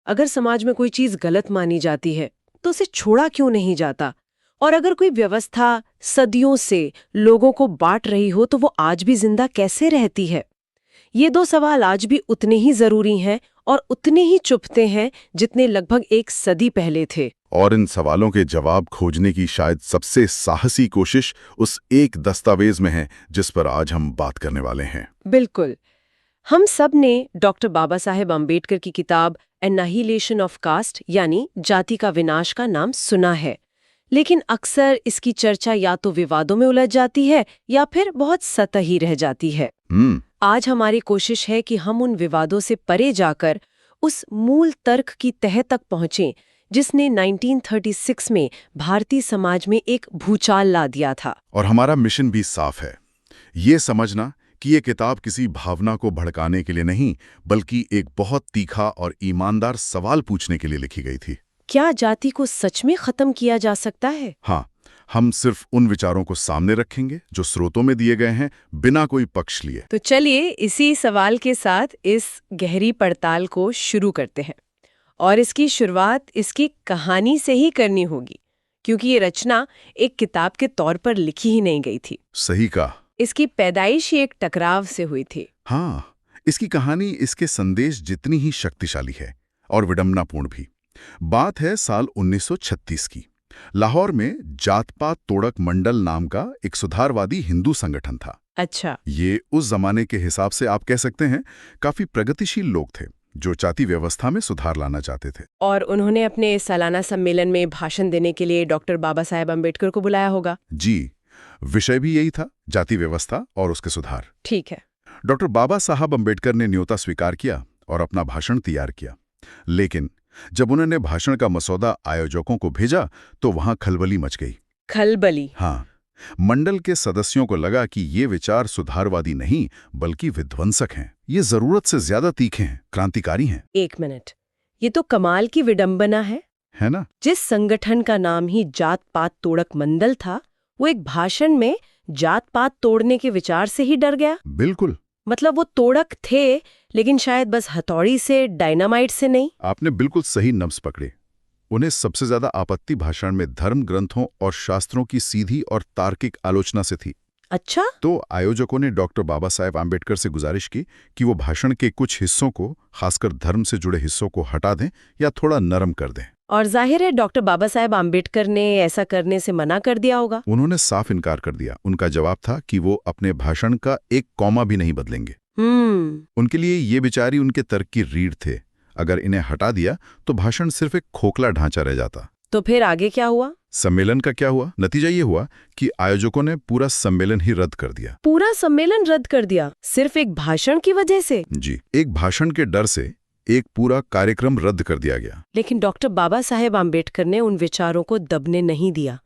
अगर समाज में कोई चीज गलत मानी जाती है तो उसे छोड़ा क्यों नहीं जाता? और अगर कोई व्यवस्था सदियों से लोगों को बांट रही हो तो वो आज भी जिंदा कैसे रहती है? ये दो सवाल आज भी उतने ही जरूरी हैं और उतने ही चुभते हैं जितने लगभग एक सदी पहले थे। और इन सवालों के जवाब खोजने की शायद सबसे साहसी कोशिश उस एक दस्तावेज में है जिस पर आज हम बात करने वाले हैं। बिल्कुल। हम सब ने डॉक्टर बाबा साहेब अम्बेडकर की किताब एनाहिलेशन ऑफ कास्ट यानी जाति का विनाश का नाम सुना है, लेकिन अक्सर इसकी चर्चा या तो विवादों में उलझ जाती है या फिर बहुत सतही रह जाती है। आज हमारी कोशिश है कि हम उन विवादों से परे जाकर उस मूल तर्क की तह तक पहुंचें जिसने 1936 में भारतीय समाज में एक भूचाल ला दिया था। और हमारा मिशन भी साफ है, ये समझना कि ये किताब किसी भावना को भड़काने के लिए नहीं बल्कि एक बहुत तीखा और ईमानदार सवाल पूछने के लिए लिखी गई थी। क्या जाति को सच में खत्म किया जा सकता है? हाँ, हम सिर्फ उन विचारों को सामने रखेंगे जो स्रोतों में दिए गए हैं, बिना कोई पक्ष लिए। तो चलिए इसी सवाल के साथ इस गहरी पड़ताल को शुरू करते हैं। और इसकी शुरुआत इसकी कहानी से ही करनी होगी, क्योंकि ये रचना एक किताब के तौर पर लिखी ही नहीं गई थी। सही कहा। इसकी पैदाइश ही एक टकराव से हुई थी। हाँ, इसकी कहानी इसके संदेश जितनी ही शक्तिशाली है और विडंबनापूर्ण भी। बात है साल 1936 की। लाहौर में जात-पात तोड़क मंडल नाम का एक सुधारवादी हिंदू संगठन था। अच्छा। ये उस जमाने के हिसाब से आप कह सकते हैं काफी प्रगतिशील लोग थे जो जाति व्यवस्था में सुधार लाना चाहते थे। और उन्होंने अपने सालाना सम्मेलन में भाषण देने के लिए डॉक्टर बाबा साहेब अम्बेडकर को बुलाया होगा। जी, विषय भी यही था, जाति व्यवस्था और उसके सुधार। ठीक है। डॉक्टर बाबा साहब अम्बेडकर ने न्योता स्वीकार किया और अपना भाषण तैयार किया। लेकिन जब उन्होंने भाषण का मसौदा आयोजकों को भेजा तो वहां खलबली मच गई। खलबली? हाँ, मंडल के सदस्यों को लगा कि ये विचार सुधारवादी नहीं बल्कि विध्वंसक हैं। ये जरूरत से ज्यादा तीखे हैं, क्रांतिकारी हैं। एक मिनट, ये तो कमाल की विडंबना है ना? जिस संगठन का नाम ही जात पात तोड़क मंडल था, वो एक भाषण में जात पात तोड़ने के विचार से ही डर गया। बिल्कुल। मतलब वो तोड़क थे, लेकिन शायद बस हथौड़ी से, डायनामाइट से नहीं। आपने बिल्कुल सही नब्ज पकड़े। उन्हें सबसे ज्यादा आपत्ति भाषण में धर्म ग्रंथों और शास्त्रों की सीधी और तार्किक आलोचना से थी। अच्छा? तो आयोजकों ने डॉक्टर बाबा साहेब आम्बेडकर से गुजारिश की कि वो भाषण के कुछ हिस्सों को, खासकर धर्म से जुड़े हिस्सों को हटा दें या थोड़ा नरम कर दें। और जाहिर है डॉक्टर बाबा साहेब आम्बेडकर ने ऐसा करने से मना कर दिया होगा। उन्होंने साफ इनकार कर दिया। उनका जवाब था कि वो अपने भाषण का एक कॉमा भी नहीं बदलेंगे। उनके लिए ये विचार ही उनके तर्क की रीढ़ थे। अगर इन्हें हटा दिया तो भाषण सिर्फ एक खोखला ढांचा रह जाता। तो फिर आगे क्या हुआ? सम्मेलन का क्या हुआ? नतीजा ये हुआ कि आयोजकों ने पूरा सम्मेलन ही रद्द कर दिया। पूरा सम्मेलन रद्द कर दिया? सिर्फ एक भाषण की वजह से? जी, एक भाषण के डर से एक पूरा कार्यक्रम रद्द कर दिया गया। लेकिन डॉक्टर बाबा साहेब आम्बेडकर ने उन विचारों को दबने नहीं दिया।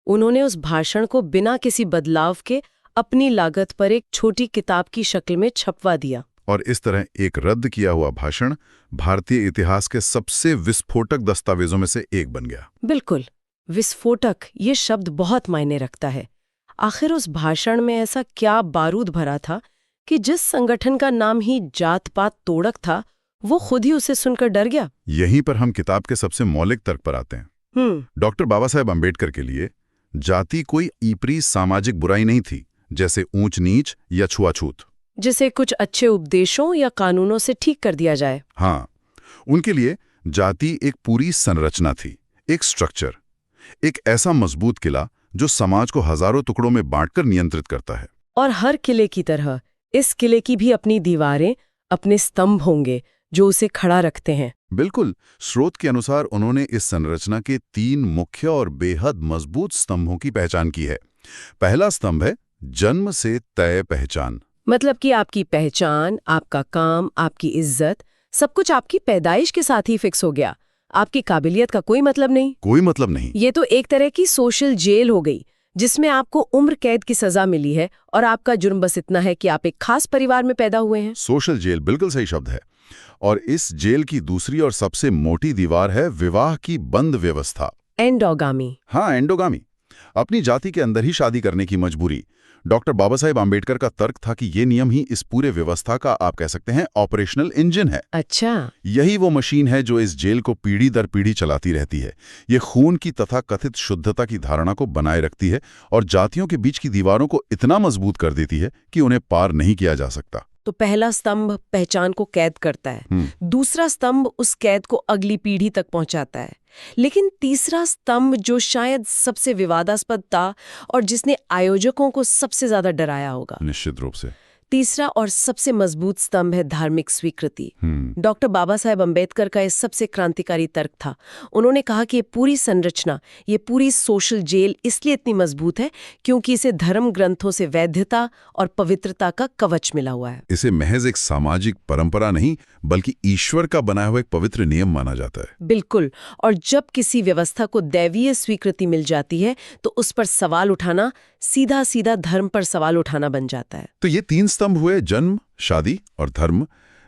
उन्होंने उस भाषण को बिना किसी बदलाव के अपनी लागत पर एक छोटी किताब की शक्ल में छपवा दिया। और इस तरह एक रद्द किया हुआ भाषण भारतीय इतिहास के सबसे विस्फोटक दस्तावेजों में से एक बन गया। बिल्कुल, विस्फोटक ये शब्द बहुत मायने रखता है। आखिर उस भाषण में ऐसा क्या बारूद भरा था कि जिस संगठन का नाम ही जात पात तोड़क था, वो खुद ही उसे सुनकर डर गया। यहीं पर हम किताब के सबसे मौलिक तर्क पर आते हैं। डॉक्टर बाबा साहेब अम्बेडकर के लिए जाति कोई ईपरी सामाजिक बुराई नहीं थी, जैसे ऊंच नीच या छुआछूत, जिसे कुछ अच्छे उपदेशों या कानूनों से ठीक कर दिया जाए। हाँ, उनके लिए जाति एक पूरी संरचना थी, एक स्ट्रक्चर, एक ऐसा मजबूत किला जो समाज को हजारों टुकड़ों में बांटकर नियंत्रित करता है। और हर किले की तरह इस किले की भी अपनी दीवारें, अपने स्तंभ होंगे जो उसे खड़ा रखते हैं। बिल्कुल। स्रोत के अनुसार उन्होंने इस संरचना के 3 मुख्य और बेहद मजबूत स्तंभों की पहचान की है। पहला स्तंभ है जन्म से तय पहचान। मतलब कि आपकी पहचान, आपका काम, आपकी इज्जत, सब कुछ आपकी पैदाइश के साथ ही फिक्स हो गया। आपकी काबिलियत का कोई मतलब नहीं। कोई मतलब नहीं। ये तो एक तरह की सोशल जेल हो गई, जिसमें आपको उम्र कैद की सजा मिली है और आपका जुर्म बस इतना है कि आप एक खास परिवार में पैदा हुए हैं। सोशल जेल बिल्कुल सही शब्द है। और इस जेल की दूसरी और सबसे मोटी दीवार है विवाह की बंद व्यवस्था, एंडोगामी। हाँ, एंडोगामी, अपनी जाति के अंदर ही शादी करने की मजबूरी। डॉक्टर बाबा साहेब आम्बेडकर का तर्क था कि ये नियम ही इस पूरे व्यवस्था का आप कह सकते हैं ऑपरेशनल इंजन है। अच्छा। यही वो मशीन है जो इस जेल को पीढ़ी दर पीढ़ी चलाती रहती है। ये खून की तथा कथित शुद्धता की धारणा को बनाए रखती है और जातियों के बीच की दीवारों को इतना मजबूत कर देती है कि उन्हें पार नहीं किया जा सकता। तो पहला स्तंभ पहचान को कैद करता है, दूसरा स्तंभ उस कैद को अगली पीढ़ी तक पहुंचाता है, लेकिन तीसरा स्तंभ जो शायद सबसे विवादास्पद था और जिसने आयोजकों को सबसे ज्यादा डराया होगा, निश्चित रूप से तीसरा और सबसे मजबूत स्तंभ है धार्मिक स्वीकृति। डॉक्टर बाबा साहेब अम्बेडकर का ये सबसे क्रांतिकारी तर्क था। उन्होंने कहा कि ये पूरी संरचना, ये पूरी सोशल जेल इसलिए इतनी मजबूत है क्योंकि इसे धर्म ग्रंथों से वैधता और पवित्रता का कवच मिला हुआ है। इसे महज एक सामाजिक परंपरा नहीं बल्कि ईश्वर का बनाया हुआ एक पवित्र नियम माना जाता है। बिल्कुल। और जब किसी व्यवस्था को दैवीय स्वीकृति मिल जाती है तो उस पर सवाल उठाना सीधा सीधा धर्म पर सवाल उठाना बन जाता है। तो ये तीन स्तंभ हुए, जन्म, शादी और धर्म।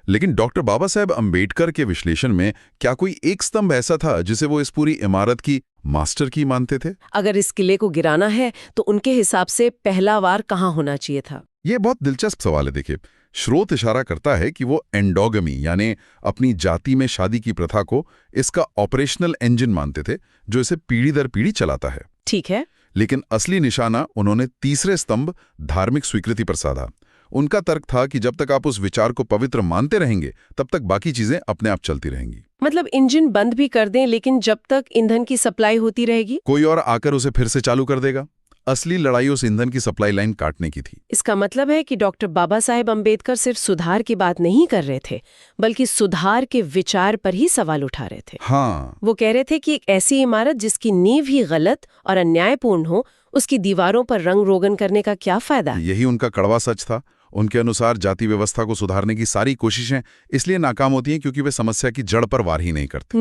लेकिन डॉक्टर बाबा साहेब अम्बेडकर के विश्लेषण में क्या कोई एक स्तंभ ऐसा था जिसे वो इस पूरी इमारत की मास्टर की मानते थे? अगर इस किले को गिराना है तो उनके हिसाब से पहला वार कहाँ होना चाहिए था? ये बहुत दिलचस्प सवाल है। देखिए, स्रोत इशारा करता है कि वो एंडोगमी यानी अपनी जाति में शादी की प्रथा को इसका ऑपरेशनल इंजन मानते थे जो इसे पीढ़ी दर पीढ़ी चलाता है। ठीक है। लेकिन असली निशाना उन्होंने तीसरे स्तंभ धार्मिक स्वीकृति पर साधा। उनका तर्क था कि जब तक आप उस विचार को पवित्र मानते रहेंगे तब तक बाकी चीजें अपने आप चलती रहेंगी। मतलब इंजन बंद भी कर दें लेकिन जब तक ईंधन की सप्लाई होती रहेगी, कोई और आकर उसे फिर से चालू कर देगा। असली लड़ाई उस ईंधन की सप्लाई लाइन काटने की थी। इसका मतलब है कि डॉक्टर बाबा साहेब अम्बेडकर सिर्फ सुधार की बात नहीं कर रहे थे बल्कि सुधार के विचार पर ही सवाल उठा रहे थे। हाँ, वो कह रहे थे कि एक ऐसी इमारत जिसकी नींव ही गलत और अन्यायपूर्ण हो, उसकी दीवारों पर रंग रोगन करने का क्या फायदा? यही उनका कड़वा सच था। उनके अनुसार जाति व्यवस्था को सुधारने की सारी कोशिशें इसलिए नाकाम होती हैं क्योंकि वे समस्या की जड़ पर वार ही नहीं करती।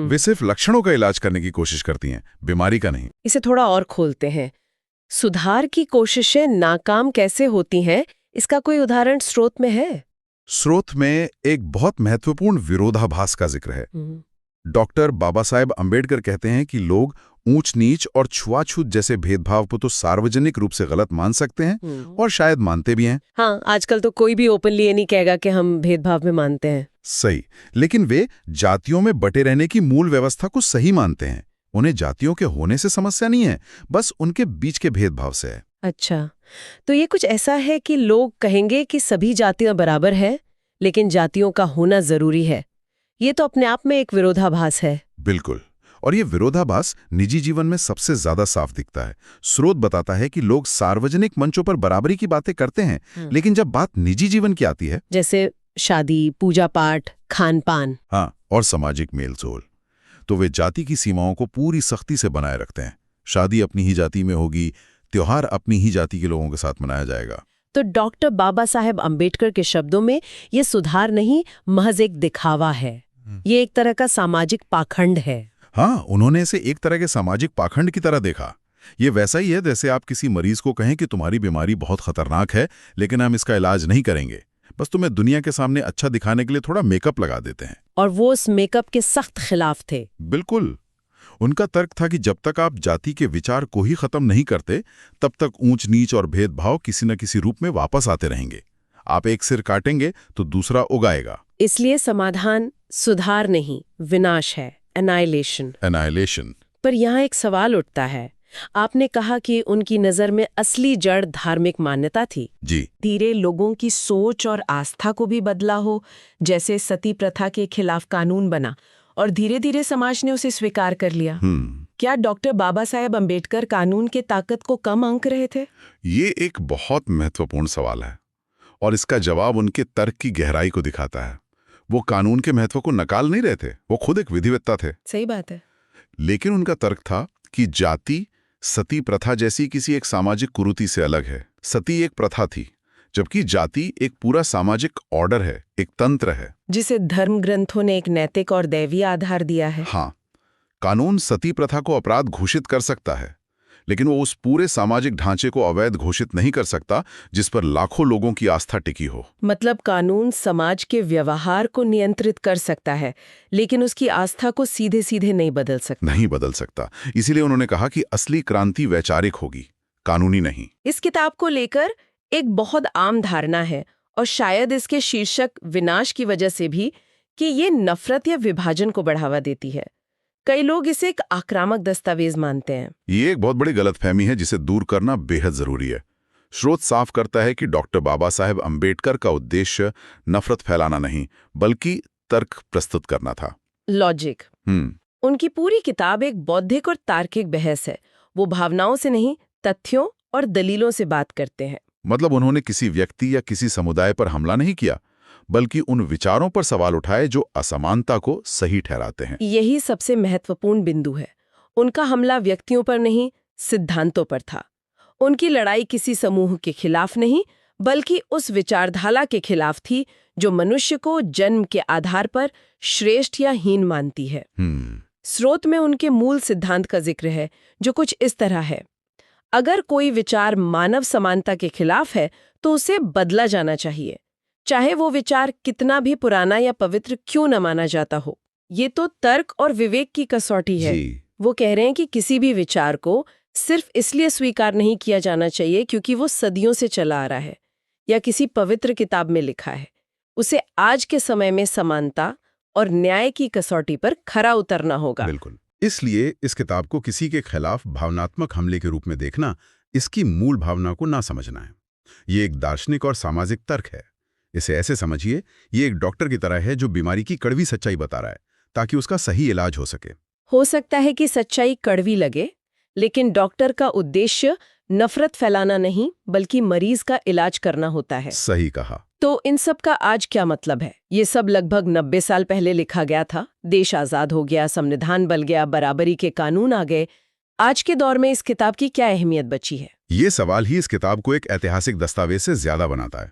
वे सिर्फ लक्षणों का इलाज करने की कोशिश करती हैं, बीमारी का नहीं। इसे थोड़ा और खोलते हैं। सुधार की कोशिशें नाकाम कैसे होती हैं, इसका कोई उदाहरण स्रोत में है? स्रोत में एक बहुत महत्वपूर्ण विरोधाभास का जिक्र है। डॉक्टर बाबा साहेब अम्बेडकर कहते हैं कि लोग ऊंच नीच और छुआछूत जैसे भेदभाव को तो सार्वजनिक रूप से गलत मान सकते हैं और शायद मानते भी हैं। हाँ, आजकल तो कोई भी ओपनली ये नहीं कहेगा कि हम भेदभाव में मानते हैं। सही, लेकिन वे जातियों में बटे रहने की मूल व्यवस्था को सही मानते हैं। उन्हें जातियों के होने से समस्या नहीं है, बस उनके बीच के भेदभाव से है। अच्छा, तो ये कुछ ऐसा है कि लोग कहेंगे कि सभी जातियां बराबर है लेकिन जातियों का होना जरूरी है। ये तो अपने आप में एक विरोधाभास है। बिल्कुल, और ये विरोधाभास निजी जीवन में सबसे ज्यादा साफ दिखता है। स्रोत बताता है कि लोग सार्वजनिक मंचों पर बराबरी की बातें करते हैं, लेकिन जब बात निजी जीवन की आती है, जैसे शादी, पूजा पाठ, खान पान, हाँ, और सामाजिक मेलजोल, तो वे जाति की सीमाओं को पूरी सख्ती से बनाए रखते हैं। शादी अपनी ही जाति में होगी, त्योहार अपनी ही जाति के लोगों के साथ मनाया जाएगा। तो डॉक्टर बाबा साहेब अम्बेडकर के शब्दों में ये सुधार नहीं, महज एक दिखावा है। ये एक तरह का सामाजिक पाखंड है। हाँ, उन्होंने इसे एक तरह के सामाजिक पाखंड की तरह देखा। ये वैसा ही है जैसे आप किसी मरीज को कहें कि तुम्हारी बीमारी बहुत खतरनाक है लेकिन हम इसका इलाज नहीं करेंगे, बस तुम्हें दुनिया के सामने अच्छा दिखाने के लिए थोड़ा मेकअप लगा देते हैं। और वो उस मेकअप के सख्त खिलाफ थे। बिल्कुल। उनका तर्क था कि जब तक आप जाति के विचार को ही खत्म नहीं करते तब तक ऊंच नीच और भेदभाव किसी न किसी रूप में वापस आते रहेंगे। आप एक सिर काटेंगे तो दूसरा उगाएगा। इसलिए समाधान सुधार नहीं, विनाश है, एनाइलेशन। पर यहाँ एक सवाल उठता है। आपने कहा कि उनकी नजर में असली जड़ धार्मिक मान्यता थी। जी। धीरे लोगों की सोच और आस्था को भी बदला हो, जैसे सती प्रथा के खिलाफ कानून बना और धीरे धीरे समाज ने उसे स्वीकार कर लिया। क्या डॉक्टर बाबा साहेब अम्बेडकर कानून के ताकत को कम आंक रहे थे? ये एक बहुत महत्वपूर्ण सवाल है और इसका जवाब उनके तर्क की गहराई को दिखाता है। वो कानून के महत्व को नकाल नहीं रहे थे, वो खुद एक विधिवेत्ता थे। सही बात है। लेकिन उनका तर्क था कि जाति सती प्रथा जैसी किसी एक सामाजिक कुरीति से अलग है। सती एक प्रथा थी, जबकि जाति एक पूरा सामाजिक ऑर्डर है, एक तंत्र है जिसे धर्म ग्रंथों ने एक नैतिक और दैवीय आधार दिया है। हाँ, कानून सती प्रथा को अपराध घोषित कर सकता है, लेकिन वो उस पूरे सामाजिक ढांचे को अवैध घोषित नहीं कर सकता जिस पर लाखों लोगों की आस्था टिकी हो। मतलब कानून समाज के व्यवहार को नियंत्रित कर सकता है, लेकिन उसकी आस्था को सीधे सीधे नहीं बदल सकता। इसीलिए उन्होंने कहा कि असली क्रांति वैचारिक होगी, कानूनी नहीं। इस किताब को लेकर एक बहुत आम धारणा है, और शायद इसके शीर्षक विनाश की वजह से भी, कि ये नफरत या विभाजन को बढ़ावा देती है। कई लोग इसे एक आक्रामक दस्तावेज मानते हैं। ये एक बहुत बड़ी गलतफहमी है जिसे दूर करना बेहद जरूरी है। स्रोत साफ करता है कि डॉक्टर बाबा साहेब अम्बेडकर का उद्देश्य नफरत फैलाना नहीं, बल्कि तर्क प्रस्तुत करना था। लॉजिक। उनकी पूरी किताब एक बौद्धिक और तार्किक बहस है। वो भावनाओं से नहीं, तथ्यों और दलीलों से बात करते हैं। मतलब उन्होंने किसी व्यक्ति या किसी समुदाय पर हमला नहीं किया, बल्कि उन विचारों पर सवाल उठाए जो असमानता को सही ठहराते हैं। यही सबसे महत्वपूर्ण बिंदु है। उनका हमला व्यक्तियों पर नहीं, सिद्धांतों पर था। उनकी लड़ाई किसी समूह के खिलाफ नहीं, बल्कि उस विचारधारा के खिलाफ थी जो मनुष्य को जन्म के आधार पर श्रेष्ठ या हीन मानती है। स्रोत में उनके मूल सिद्धांत का जिक्र है, जो कुछ इस तरह है: अगर कोई विचार मानव समानता के खिलाफ है तो उसे बदला जाना चाहिए, चाहे वो विचार कितना भी पुराना या पवित्र क्यों न माना जाता हो। ये तो तर्क और विवेक की कसौटी है। वो कह रहे हैं कि किसी भी विचार को सिर्फ इसलिए स्वीकार नहीं किया जाना चाहिए क्योंकि वो सदियों से चला आ रहा है या किसी पवित्र किताब में लिखा है। उसे आज के समय में समानता और न्याय की कसौटी पर खरा उतरना होगा। बिल्कुल। इसलिए इस किताब को किसी के खिलाफ भावनात्मक हमले के रूप में देखना, इसकी मूल भावना को ना समझना है। ये एक दार्शनिक और सामाजिक तर्क है। इसे ऐसे समझिए, ये एक डॉक्टर की तरह है जो बीमारी की कड़वी सच्चाई बता रहा है ताकि उसका सही इलाज हो सके। हो सकता है कि सच्चाई कड़वी लगे, लेकिन डॉक्टर का उद्देश्य नफरत फैलाना नहीं, बल्कि मरीज का इलाज करना होता है। सही कहा। तो इन सब का आज क्या मतलब है? ये सब लगभग 90 साल पहले लिखा गया था। देश आजाद हो गया, संविधान बन गया, बराबरी के कानून आ गए। आज के दौर में इस किताब की क्या अहमियत बची है? ये सवाल ही इस किताब को एक ऐतिहासिक दस्तावेज से ज्यादा बनाता है।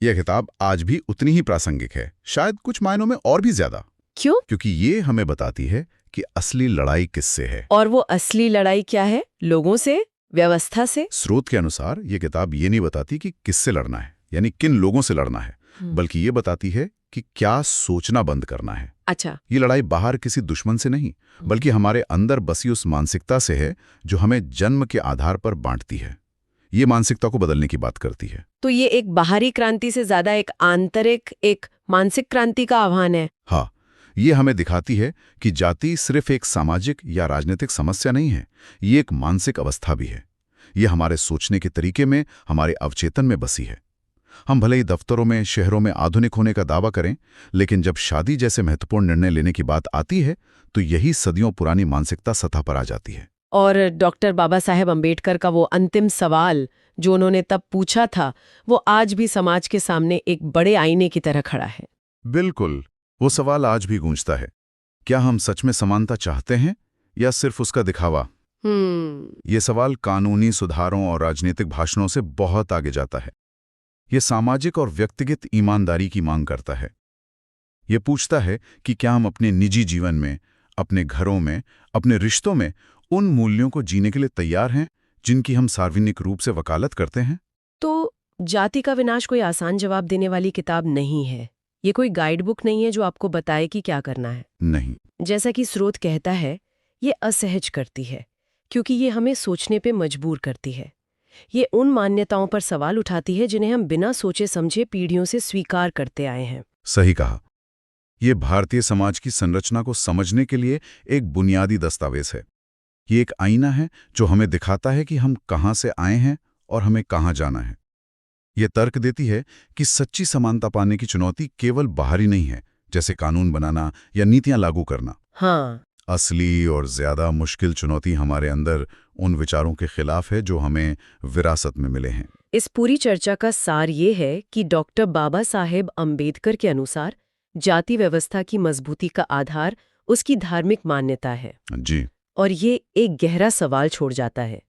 यह किताब आज भी उतनी ही प्रासंगिक है, शायद कुछ मायनों में और भी ज्यादा। क्यों? क्योंकि ये हमें बताती है कि असली लड़ाई किससे है। और वो असली लड़ाई क्या है? लोगों से, व्यवस्था से? स्रोत के अनुसार ये किताब ये नहीं बताती कि किससे लड़ना है, यानी किन लोगों से लड़ना है, बल्कि ये बताती है कि क्या सोचना बंद करना है। अच्छा। ये लड़ाई बाहर किसी दुश्मन से नहीं, बल्कि हमारे अंदर बसी उस मानसिकता से है जो हमें जन्म के आधार पर बांटती है। ये मानसिकता को बदलने की बात करती है। तो ये एक बाहरी क्रांति से ज्यादा एक आंतरिक, एक मानसिक क्रांति का आह्वान है। हाँ, ये हमें दिखाती है कि जाति सिर्फ एक सामाजिक या राजनीतिक समस्या नहीं है, ये एक मानसिक अवस्था भी है। ये हमारे सोचने के तरीके में, हमारे अवचेतन में बसी है। हम भले ही दफ्तरों में, शहरों में आधुनिक होने का दावा करें, लेकिन जब शादी जैसे महत्वपूर्ण निर्णय लेने की बात आती है तो यही सदियों पुरानी मानसिकता सतह पर आ जाती है। और डॉक्टर बाबा साहेब अम्बेडकर का वो अंतिम सवाल जो उन्होंने तब पूछा था, वो आज भी समाज के सामने एक बड़े आईने की तरह खड़ा है। बिल्कुल, वो सवाल आज भी गूंजता है। क्या हम सच में समानता चाहते हैं या सिर्फ उसका दिखावा? ये सवाल कानूनी सुधारों और राजनीतिक भाषणों से बहुत आगे जाता है। ये सामाजिक और व्यक्तिगत ईमानदारी की मांग करता है। ये पूछता है कि क्या हम अपने निजी जीवन में, अपने घरों में, अपने रिश्तों में उन मूल्यों को जीने के लिए तैयार हैं जिनकी हम सार्वजनिक रूप से वकालत करते हैं? तो जाति का विनाश कोई आसान जवाब देने वाली किताब नहीं है। ये कोई गाइड बुक नहीं है जो आपको बताए कि क्या करना है। नहीं। जैसा कि स्रोत कहता है, ये असहज करती है क्योंकि ये हमें सोचने पे मजबूर करती है। ये उन मान्यताओं पर सवाल उठाती है जिन्हें हम बिना सोचे समझे पीढ़ियों से स्वीकार करते आए हैं। सही कहा। ये भारतीय समाज की संरचना को समझने के लिए एक बुनियादी दस्तावेज है। ये एक आईना है जो हमें दिखाता है कि हम कहाँ से आए हैं और हमें कहाँ जाना है। ये तर्क देती है कि सच्ची समानता पाने की चुनौती केवल बाहरी नहीं है, जैसे कानून बनाना या नीतियां लागू करना। हाँ। असली और ज्यादा मुश्किल चुनौती हमारे अंदर उन विचारों के खिलाफ है जो हमें विरासत में मिले हैं। इस पूरी चर्चा का सार ये है कि डॉक्टर बाबा साहेब अम्बेडकर के अनुसार जाति व्यवस्था की मजबूती का आधार उसकी धार्मिक मान्यता है। जी। और ये एक गहरा सवाल छोड़ जाता है,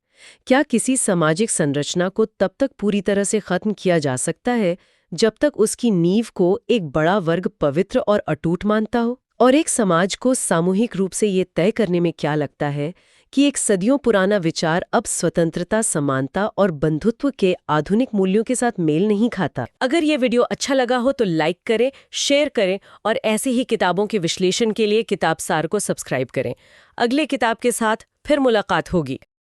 क्या किसी सामाजिक संरचना को तब तक पूरी तरह से खत्म किया जा सकता है जब तक उसकी नींव को एक बड़ा वर्ग पवित्र और अटूट मानता हो? और एक समाज को सामूहिक रूप से ये तय करने में क्या लगता है कि एक सदियों पुराना विचार अब स्वतंत्रता, समानता और बंधुत्व के आधुनिक मूल्यों के साथ मेल नहीं खाता? अगर ये वीडियो अच्छा लगा हो तो लाइक करें, शेयर करें और ऐसे ही किताबों के विश्लेषण के लिए किताब सार को सब्सक्राइब करें। अगले किताब के साथ फिर मुलाकात होगी।